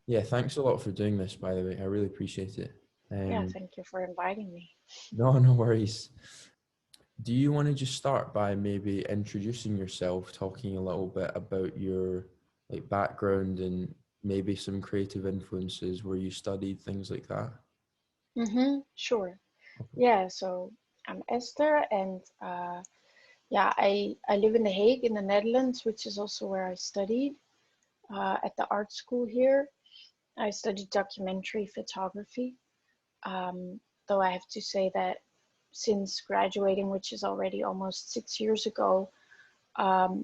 Yeah, thanks a lot for doing this, by the way. I really appreciate it. Yeah, Um, thank you for inviting me. no, no worries. Do you want to just start by maybe introducing yourself, talking a little bit about your like background and maybe some creative influences where you studied, things like that? Sure. Okay. Yeah, so I'm Esther, and yeah, I live in The Hague in the Netherlands, which is also where I studied at the art school here. I studied documentary photography, though I have to say that since graduating, which is already almost 6 years ago, um,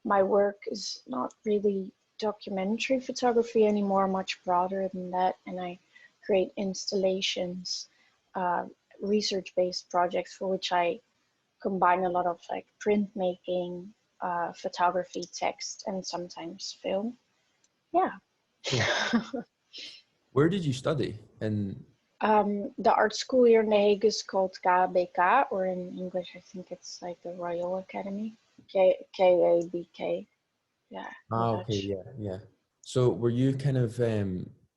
my work is not really documentary photography anymore, much broader than that, and I create installations, uh, research-based projects for which I combine a lot of like printmaking, photography, text, and sometimes film. Yeah. Cool. Where did you study? And The art school here in The Hague is called KBK, or in English, I think it's like the Royal Academy. KABK, yeah, in okay, Dutch. yeah, yeah. So were you kind of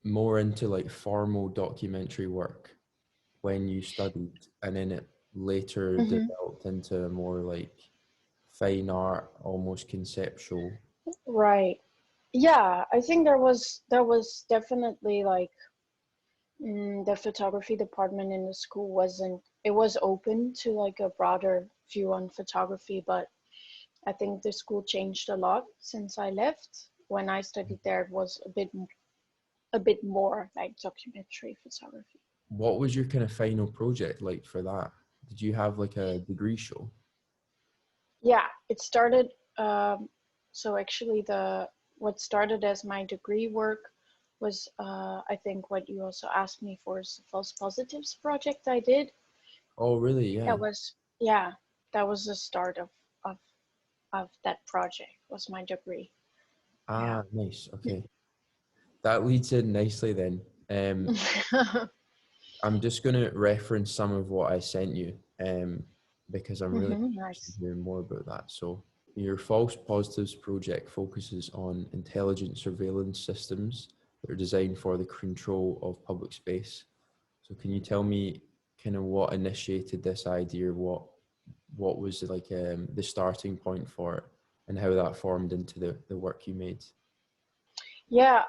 more into like formal documentary work when you studied, and then it later hmm developed into more like fine art, almost conceptual? Right. Yeah, I think there was definitely like the photography department in the school wasn't it was open to like a broader view on photography, but I think the school changed a lot since I left. When I studied there, it was a bit more like documentary photography. What was your kind of final project like for that? Did you have like a degree show? Yeah, it started. So actually, the what started as my degree work was, I think, what you also asked me for is the false positives project I did. Oh, really? Yeah. That was, yeah, that was the start of of that project. Was my degree. Yeah. Ah, nice. Okay. That leads in nicely then. I'm just going to reference some of what I sent you because I'm really interested Nice. in hearing more about that. So, your false positives project focuses on intelligent surveillance systems that are designed for the control of public space. So, can you tell me kind of what initiated this idea? What was like the starting point for it, and how that formed into the work you made? Yeah.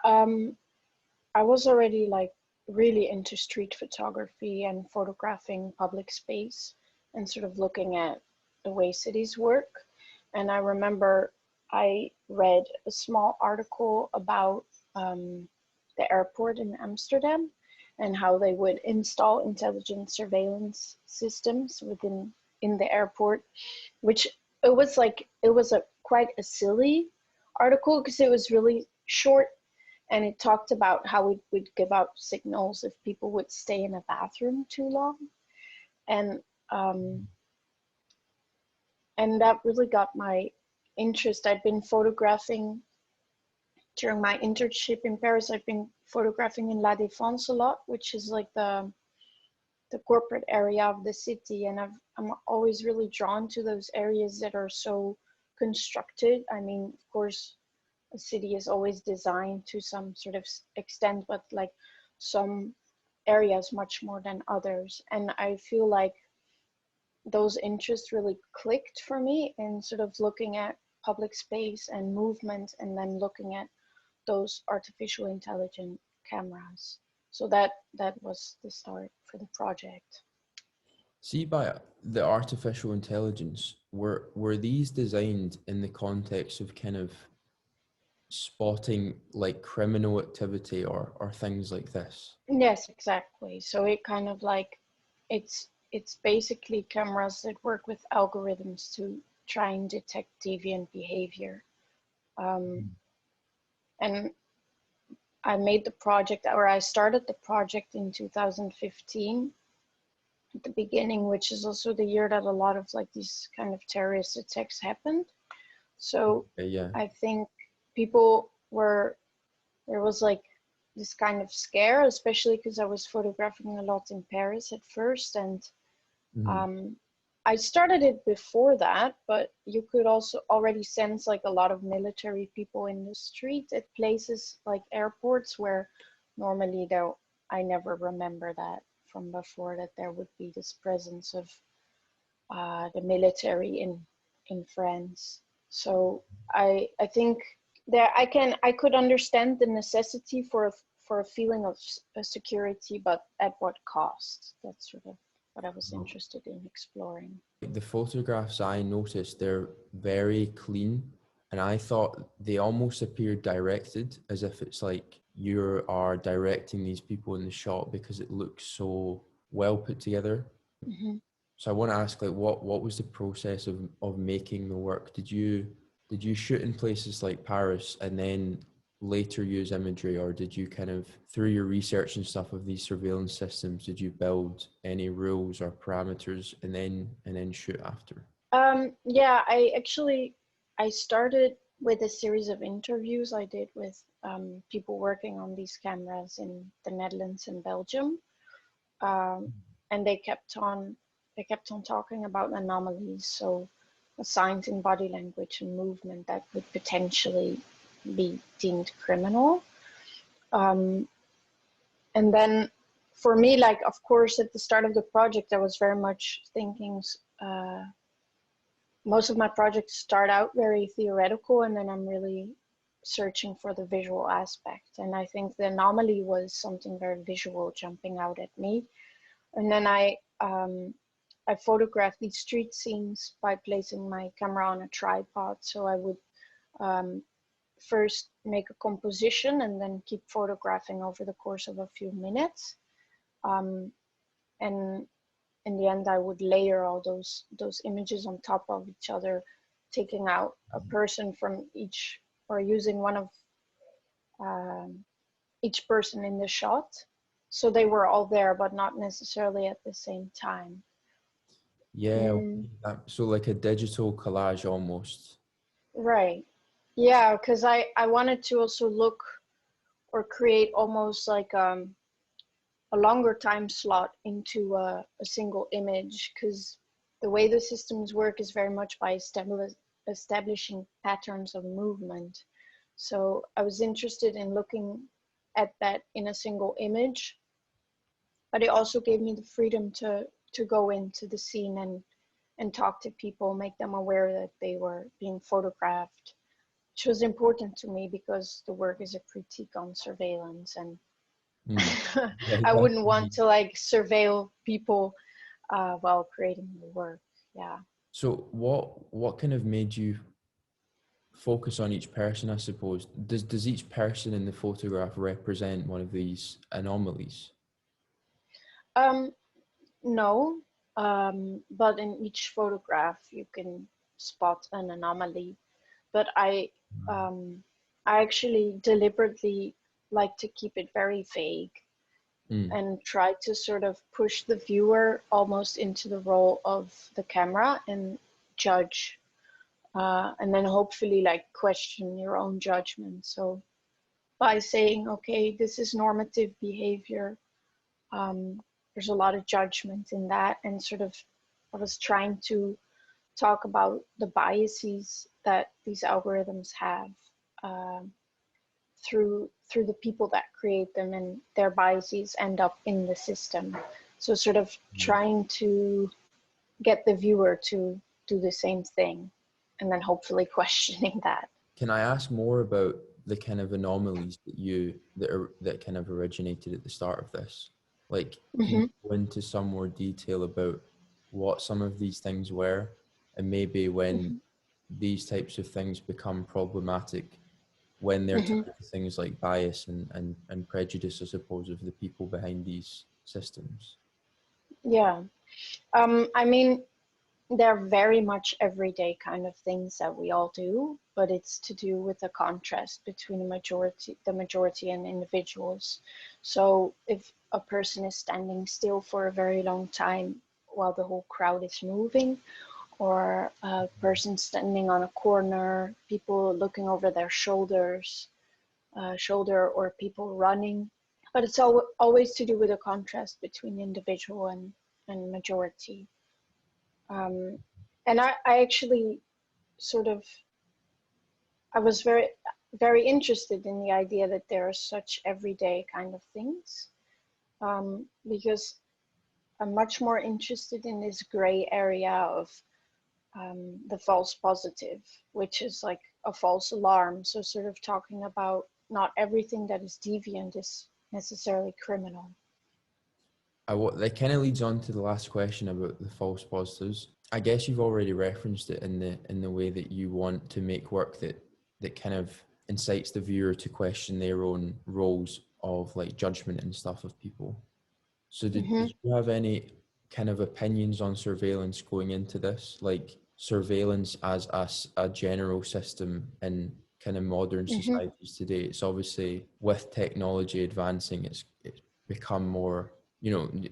I was already like really into street photography and photographing public space and sort of looking at the way cities work. And I remember I read a small article about the airport in Amsterdam and how they would install intelligent surveillance systems within in the airport, which it was a quite a silly article because it was really short, and it talked about how it would give out signals if people would stay in a bathroom too long, and um, and that really got my interest. I'd been photographing during my internship in Paris. I've been photographing in La Défense a lot, which is like the corporate area of the city, and I'm always really drawn to those areas that are so constructed. I mean, of course, a city is always designed to some sort of extent, but like some areas much more than others. And I feel like those interests really clicked for me in sort of looking at public space and movement, and then looking at those artificial intelligent cameras. So that was the start for the project. See, by the artificial intelligence, were these designed in the context of kind of spotting like criminal activity or things like this? Yes, exactly. So it kind of like it's basically cameras that work with algorithms to try and detect deviant behavior. Um, and I made the project, or I started the project in 2015 at the beginning, which is also the year that a lot of like these kind of terrorist attacks happened. So Yeah. I think people were there was like this kind of scare, especially because I was photographing a lot in Paris at first, and Hmm. um, I started it before that, but you could also already sense like a lot of military people in the street at places like airports where normally there, I never remember that from before, that there would be this presence of the military in France. So I think there I could understand the necessity for a feeling of security, but at what cost? That's sort of what I was interested in exploring. The photographs I noticed, they're very clean, and I thought they almost appeared directed, as if it's like you are directing these people in the shot because it looks so well put together. Mm-hmm. So I want to ask, like, what was the process of making the work? Did you shoot in places like Paris and then later use imagery, or did you kind of, through your research and stuff of these surveillance systems, did you build any rules or parameters and then shoot after? Yeah, I started with a series of interviews I did with people working on these cameras in the Netherlands and Belgium, and they kept on talking about anomalies, so signs in body language and movement that would potentially be deemed criminal. Um, and then for me, like, of course, at the start of the project, I was very much thinking, most of my projects start out very theoretical, and then I'm really searching for the visual aspect. And I think the anomaly was something very visual jumping out at me. And then I photographed these street scenes by placing my camera on a tripod. So I would first make a composition and then keep photographing over the course of a few minutes. And in the end, I would layer all those images on top of each other, taking out a person from each, or using one of each person in the shot. So they were all there, but not necessarily at the same time. Yeah, so like a digital collage almost. Right. Yeah, because I wanted to also look or create almost like a longer time slot into a single image, because the way the systems work is very much by establishing patterns of movement. So I was interested in looking at that in a single image, but it also gave me the freedom to go into the scene and talk to people, make them aware that they were being photographed, which was important to me because the work is a critique on surveillance, and Yeah, I wouldn't want definitely. to like surveil people while creating the work. Yeah. So what kind of made you focus on each person, I suppose? Does each person in the photograph represent one of these anomalies? Um, no, but in each photograph you can spot an anomaly. But I actually deliberately like to keep it very vague Mm. and try to sort of push the viewer almost into the role of the camera and judge, and then hopefully like question your own judgment. So by saying, okay, this is normative behavior, there's a lot of judgment in that, and sort of I was trying to talk about the biases that these algorithms have, um, through the people that create them, and their biases end up in the system. So sort of trying to get the viewer to do the same thing, and then hopefully questioning that. Can I ask more about the kind of anomalies that kind of originated at the start of this? Like, can you Mm-hmm. go into some more detail about what some of these things were, and maybe when Mm-hmm. these types of things become problematic, when they're Mm-hmm. tied to things like bias and prejudice, I suppose, of the people behind these systems? Yeah. I mean, they're very much everyday kind of things that we all do, but it's to do with the contrast between the majority and individuals. So if a person is standing still for a very long time while the whole crowd is moving, or a person standing on a corner, people looking over their shoulder, or people running, but it's always to do with a contrast between individual and majority. And I actually sort of, I was very, very interested in the idea that there are such everyday kind of things, because I'm much more interested in this gray area of the false positive, which is like a false alarm. So sort of talking about not everything that is deviant is necessarily criminal. That kind of leads on to the last question about the false positives. I guess you've already referenced it in the way that you want to make work that kind of incites the viewer to question their own roles of like judgment and stuff of people. So did you have any kind of opinions on surveillance going into this? Like surveillance as a general system in kind of modern societies today. It's obviously with technology advancing, it's become more,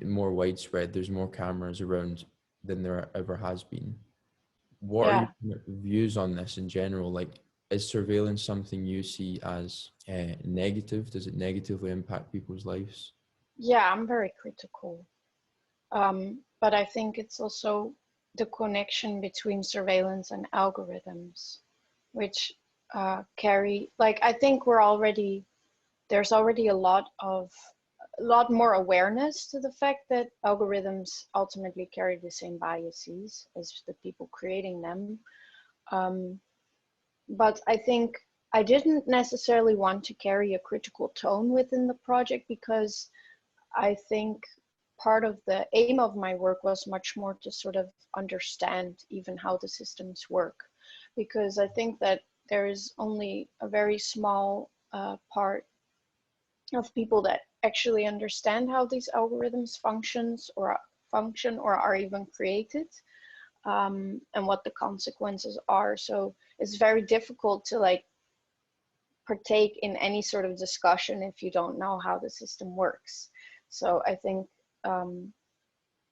more widespread. There's more cameras around than there ever has been. What are your views on this in general? Like, is surveillance something you see as negative? Does it negatively impact people's lives? Yeah, I'm very critical. But I think it's also the connection between surveillance and algorithms, which carry, like, I think there's already a lot more awareness to the fact that algorithms ultimately carry the same biases as the people creating them. But I think I didn't necessarily want to carry a critical tone within the project, because I think part of the aim of my work was much more to sort of understand even how the systems work, because I think that there is only a very small part of people that actually understand how these algorithms function or are even created, and what the consequences are. So it's very difficult to like partake in any sort of discussion if you don't know how the system works. So I think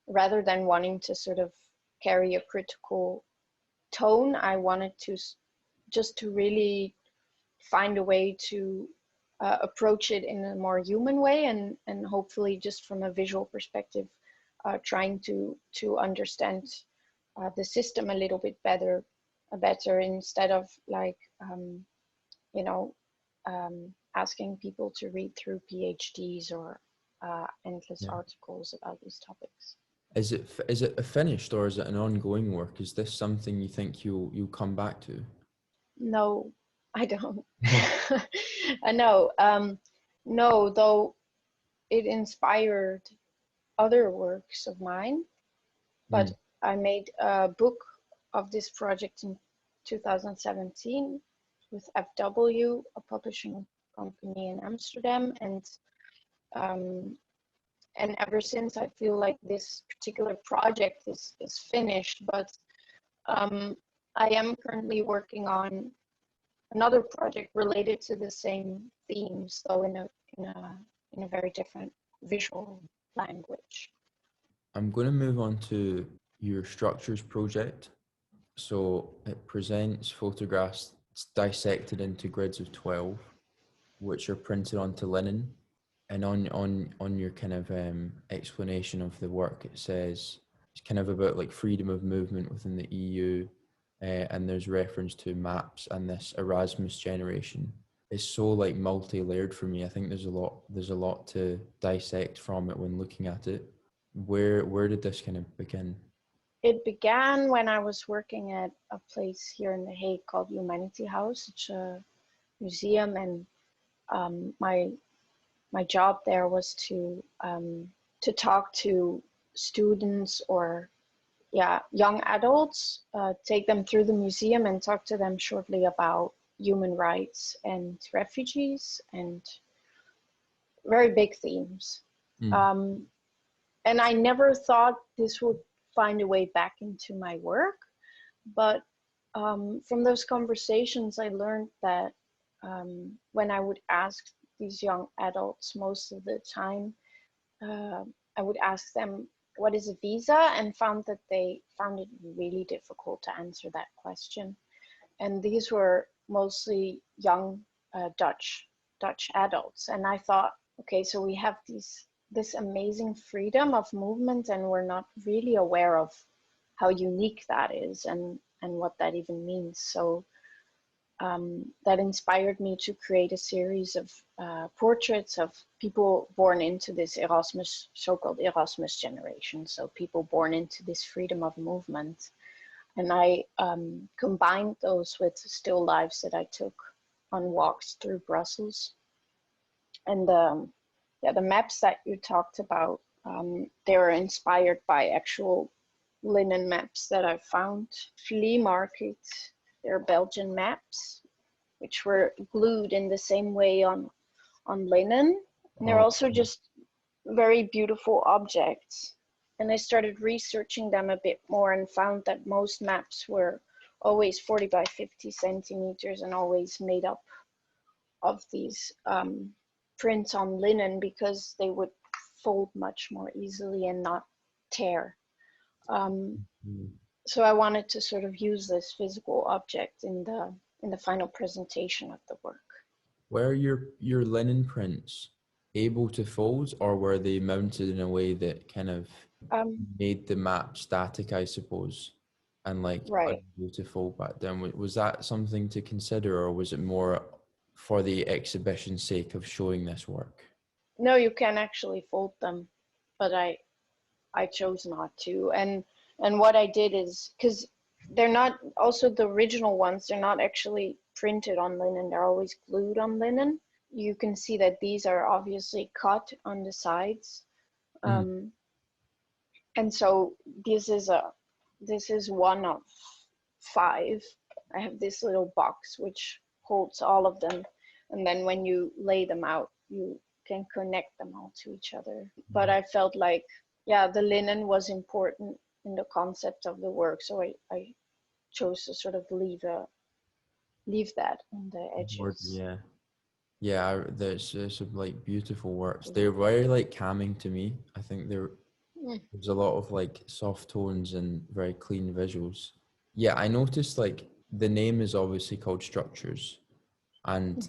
rather than wanting to sort of carry a critical tone, I wanted to just to really find a way to approach it in a more human way, and hopefully just from a visual perspective, trying to understand the system a little bit better instead of like asking people to read through PhDs or endless articles about these topics. Is it a finished or is it an ongoing work? Is this something you think you'll come back to? No, I don't. No, no, though it inspired other works of mine, but I made a book of this project in 2017 with FW, a publishing company in Amsterdam, and ever since I feel like this particular project is finished, but I am currently working on another project related to the same themes, though in a very different visual language. I'm going to move on to your structures project. So it presents photographs dissected into grids of 12, which are printed onto linen. And on your kind of explanation of the work, it says it's kind of about like freedom of movement within the EU, and there's reference to maps and this Erasmus generation. It's so like multi-layered for me. I think there's a lot to dissect from it when looking at it. Where did this kind of begin? It began when I was working at a place here in The Hague called Humanity House. It's a museum, and my job there was to talk to students or young adults, take them through the museum and talk to them shortly about human rights and refugees, and very big themes. And I never thought this would find a way back into my work, but from those conversations I learned that when I would ask these young adults, most of the time I would ask them, what is a visa, and found that they found it really difficult to answer that question. And these were mostly young Dutch adults. And I thought, okay, so we have this amazing freedom of movement, and we're not really aware of how unique that is and what that even means. So that inspired me to create a series of portraits of people born into this Erasmus, so-called Erasmus generation. So people born into this freedom of movement. And I combined those with still lives that I took on walks through Brussels. And the maps that you talked about, they were inspired by actual linen maps that I found. Flea market, they're Belgian maps, which were glued in the same way on linen. And they're Oh, also just very beautiful objects. And I started researching them a bit more and found that most maps were always 40 by 50 centimeters and always made up of these prints on linen because they would fold much more easily and not tear. So I wanted to sort of use this physical object in the final presentation of the work. were your linen prints able to fold, or were they mounted in a way that kind of made the map static, I suppose, and like Right. unable to fold back down? Was that something to consider, or was it more for the exhibition's sake of showing this work? No, you can actually fold them, but I chose not to. And what I did is, because they're not, also the original ones, they're not actually printed on linen, they're always glued on linen. You can see that these are obviously cut on the sides. And so this is one of 5. I have this little box which holds all of them, and then when you lay them out, you can connect them all to each other. But I felt like, yeah, the linen was important in the concept of the work, so I chose to sort of leave that on the edges. Yeah. Yeah, there's some like beautiful works. They're very like calming to me. I think there's a lot of like soft tones and very clean visuals. Yeah, I noticed like the name is obviously called Structures, and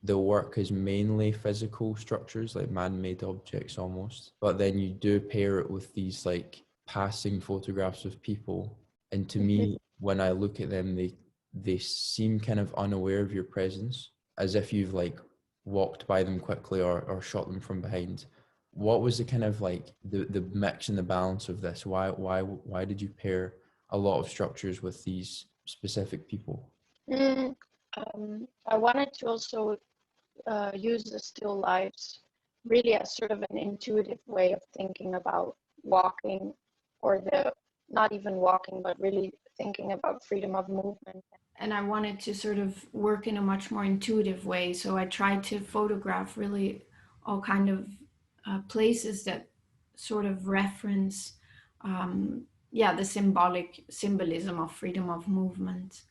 the work is mainly physical structures, like man-made objects almost. But then you do pair it with these like passing photographs of people. And to me, when I look at them, they seem kind of unaware of your presence, as if you've like walked by them quickly or shot them from behind. What was the kind of like the mix and the balance of this? Why did you pair a lot of structures with these specific people? I wanted to also use the still lives really as sort of an intuitive way of thinking about walking, or the not even walking, but really thinking about freedom of movement. And I wanted to sort of work in a much more intuitive way. So I tried to photograph really all kind of places that sort of reference, the symbolism of freedom of movement,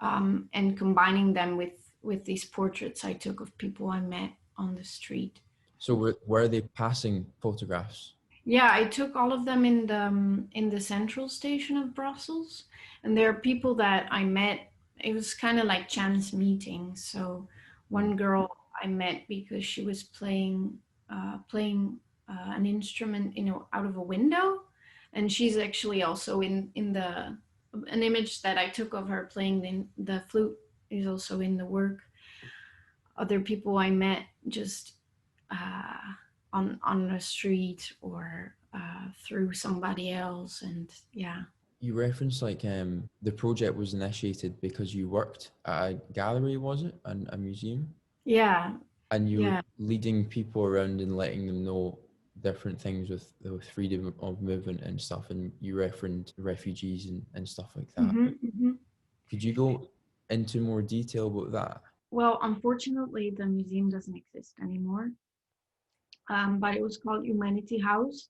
and combining them with these portraits I took of people I met on the street. So were they passing photographs? Yeah, I took all of them in the central station of Brussels, and there are people that I met. It was kind of like chance meetings. So one girl I met because she was playing an instrument, out of a window, and she's actually also in the an image that I took of her playing the flute is also in the work. Other people I met just on the street or through somebody else, and yeah. You referenced like the project was initiated because you worked at a gallery, was it, and a museum? Yeah. And you were leading people around and letting them know different things with freedom of movement and stuff, and you referenced refugees and stuff like that. Could you go into more detail about that? Well, unfortunately, the museum doesn't exist anymore, but it was called Humanity House,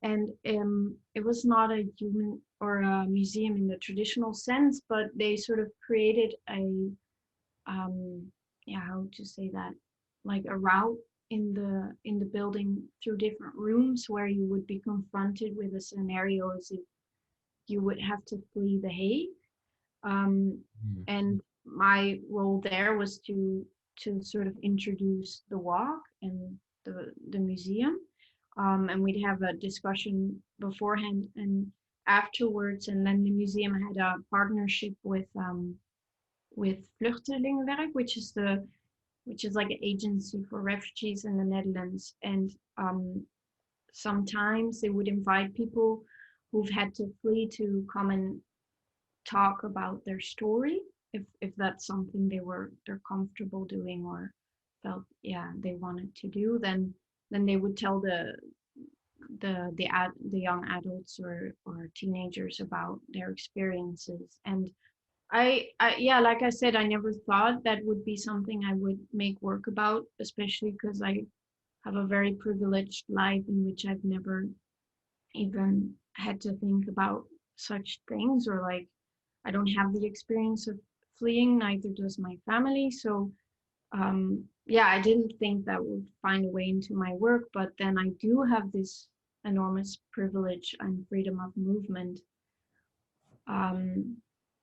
and it was not a human or a museum in the traditional sense, but they sort of created a how to say that, like a route in the building through different rooms where you would be confronted with a scenario as if you would have to flee The Hague. And my role there was to sort of introduce the walk and the museum, and we'd have a discussion beforehand, and afterwards. And then the museum had a partnership with Vluchtelingenwerk, which is like an agency for refugees in the Netherlands. And sometimes they would invite people who've had to flee to come and talk about their story, if that's something they're comfortable doing or felt they wanted to do. Then they would tell the young adults or teenagers about their experiences. And yeah, like I said, I never thought that would be something I would make work about, especially because I have a very privileged life in which I've never even had to think about such things, or like I don't have the experience of fleeing, neither does my family. So yeah, I didn't think that would find a way into my work, but then I do have this enormous privilege and freedom of movement. Um,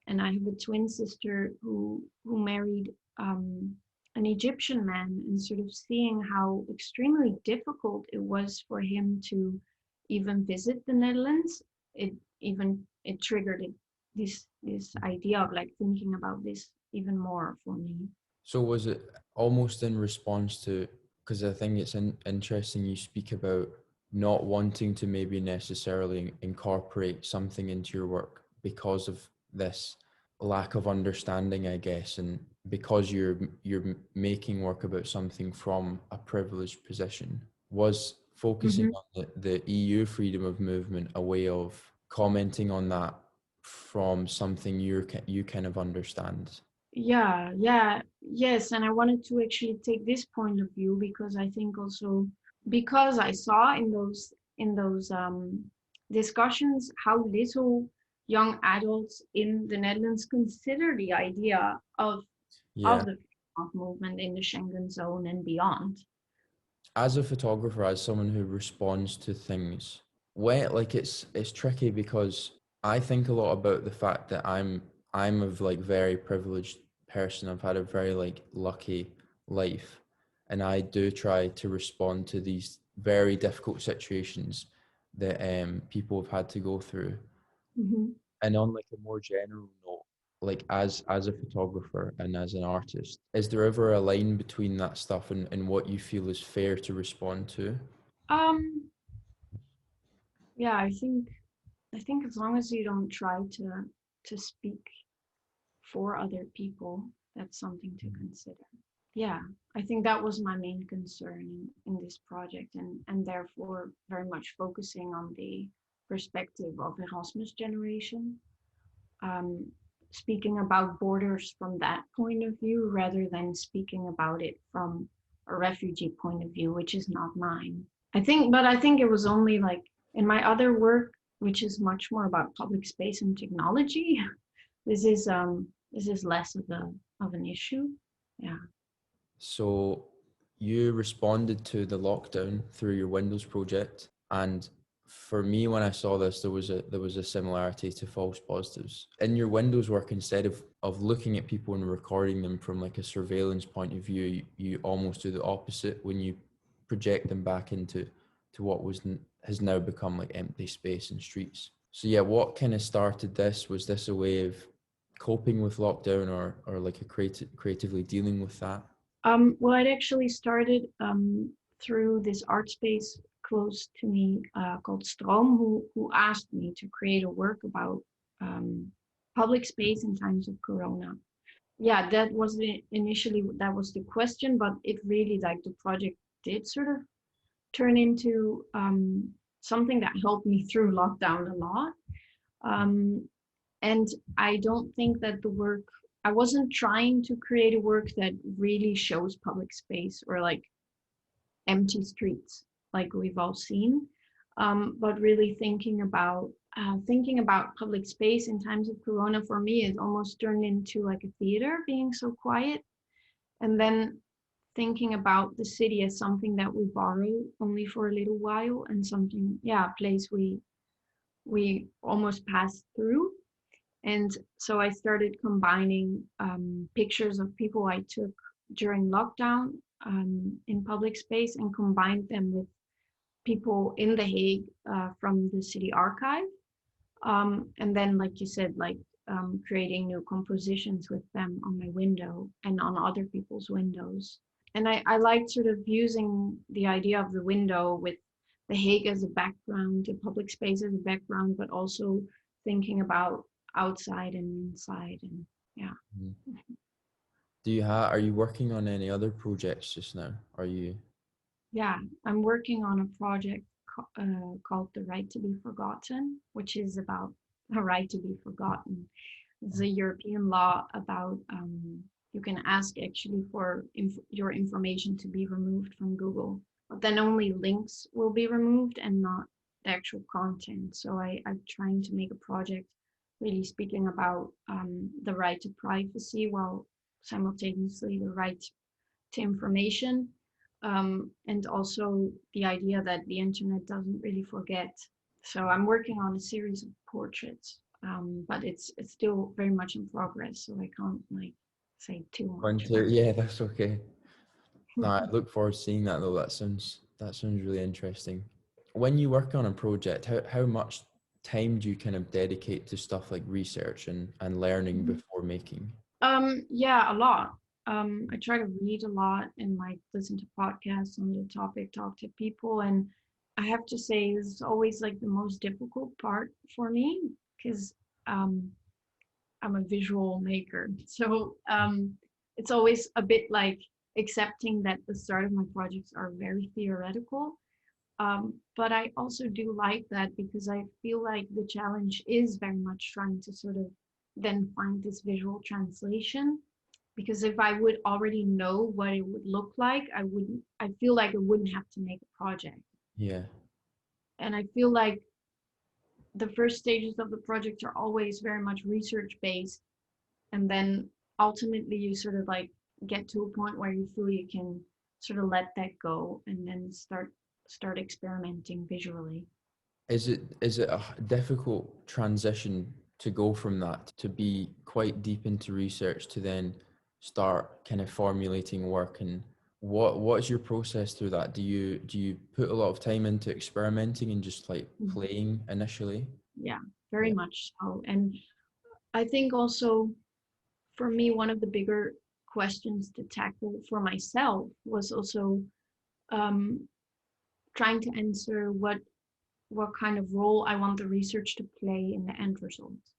and I have a twin sister who married an Egyptian man, and sort of seeing how extremely difficult it was for him to even visit the Netherlands, it triggered this idea of like thinking about this even more for me. So was it almost in response to, because I think it's interesting you speak about not wanting to maybe necessarily incorporate something into your work because of this lack of understanding, I guess, and because you're making work about something from a privileged position. Was focusing on the EU freedom of movement a way of commenting on that from something you kind of understand? Yes, and I wanted to actually take this point of view because I think also because I saw in those discussions how little young adults in the Netherlands consider the idea Yeah. of the freedom of movement in the Schengen zone and beyond. As a photographer, as someone who responds to things, when like it's tricky because I think a lot about the fact that I'm a like very privileged person. I've had a very like lucky life, and I do try to respond to these very difficult situations that people have had to go through. Mm-hmm. And on like a more general note, like as a photographer and as an artist, is there ever a line between that stuff and what you feel is fair to respond to? Um, yeah, I think as long as you don't try to speak for other people, that's something to consider. Yeah, I think that was my main concern in this project, and therefore very much focusing on the perspective of Erasmus generation, um, speaking about borders from that point of view rather than speaking about it from a refugee point of view, which is not mine. But I think it was only like in my other work, which is much more about public space and technology. This is less of an issue. Yeah. So you responded to the lockdown through your Windows project, and for me, when I saw this, there was a similarity to false positives in your Windows work. Instead of looking at people and recording them from like a surveillance point of view, you almost do the opposite when you project them back into what has now become like empty space and streets. So yeah, what kind of started this? Was this a way of coping with lockdown, or like a creatively dealing with that? Well, it actually started through this art space close to me called Stroom, who asked me to create a work about um, public space in times of Corona. Yeah, initially that was the question, but it really like the project did sort of turn into something that helped me through lockdown a lot. Um, and I don't think that I wasn't trying to create a work that really shows public space or like empty streets like we've all seen, but really thinking about public space in times of Corona. For me, it almost turned into like a theater, being so quiet, and then thinking about the city as something that we borrow only for a little while, and something, a place we almost pass through. And so I started combining pictures of people I took during lockdown in public space, and combined them with people in The Hague from the city archive. And then, like you said, like creating new compositions with them on my window and on other people's windows. And I like sort of using the idea of the window with The Hague as a background, the public space as a background, but also thinking about outside and inside. And yeah. Mhm. Are you working on any other projects just now? Are you? Yeah, I'm working on a project called The Right to Be Forgotten, which is about a right to be forgotten. It's a European law about you can ask actually for your information to be removed from Google, but then only links will be removed and not the actual content. So I'm trying to make a project really speaking about the right to privacy while simultaneously the right to information, and also the idea that the internet doesn't really forget. So I'm working on a series of portraits, but it's still very much in progress, so I can't like say too much about Yeah, that's okay. No, I look forward to seeing that though. That sounds really interesting. When you work on a project, how much time do you kind of dedicate to stuff like research and learning it. before making? Yeah, a lot. I try to read a lot and like listen to podcasts on the topic, talk to people, and I have to say this is always like the most difficult part for me because um, I'm a visual maker. So it's always a bit like accepting that the start of my projects are very theoretical. But I also do like that because I feel like the challenge is very much trying to sort of then find this visual translation. Because if I would already know what it would look like, I feel like I wouldn't have to make a project. Yeah. And I feel like the first stages of the project are always very much research based. And then ultimately you sort of like get to a point where you feel you can sort of let that go and then start experimenting visually. Is it a difficult transition to go from that to be quite deep into research to then start kind of formulating work, and what is your process through that? Do you put a lot of time into experimenting and just like Mhm. playing initially? Yeah, very Yeah. much so. And I think also for me, one of the bigger questions to tackle for myself was also um, trying to answer what kind of role I want the research to play in the end results.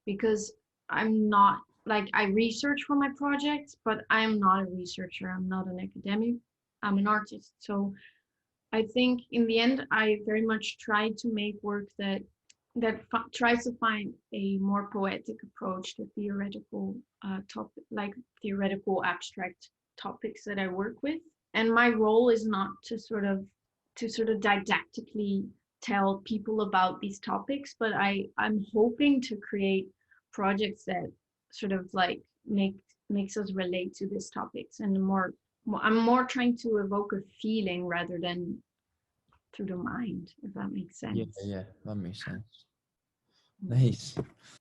Because I'm not like I research for my projects, but I'm not a researcher. I'm not an academic. I'm an artist. So I think in the end, I very much try to make work that tries to find a more poetic approach to theoretical topic, like theoretical abstract topics that I work with. And my role is not to sort of didactically tell people about these topics, but I'm hoping to create projects that sort of like makes us relate to these topics and I'm more trying to evoke a feeling rather than through the mind, if that makes Yeah, sense. yeah, that makes sense. Mm. Nice.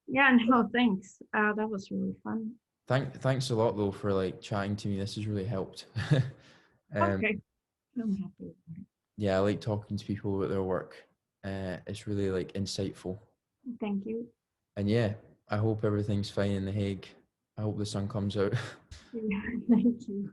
Yeah, no, thanks. That was really fun. Thanks a lot though for like chatting to me. This has really helped. um, Okay, I'm happy with it. yeah, I like talking to people about their work. It's really like insightful. Thank you. And yeah, I hope everything's fine in The Hague. I hope the sun comes out. Yeah, thank you.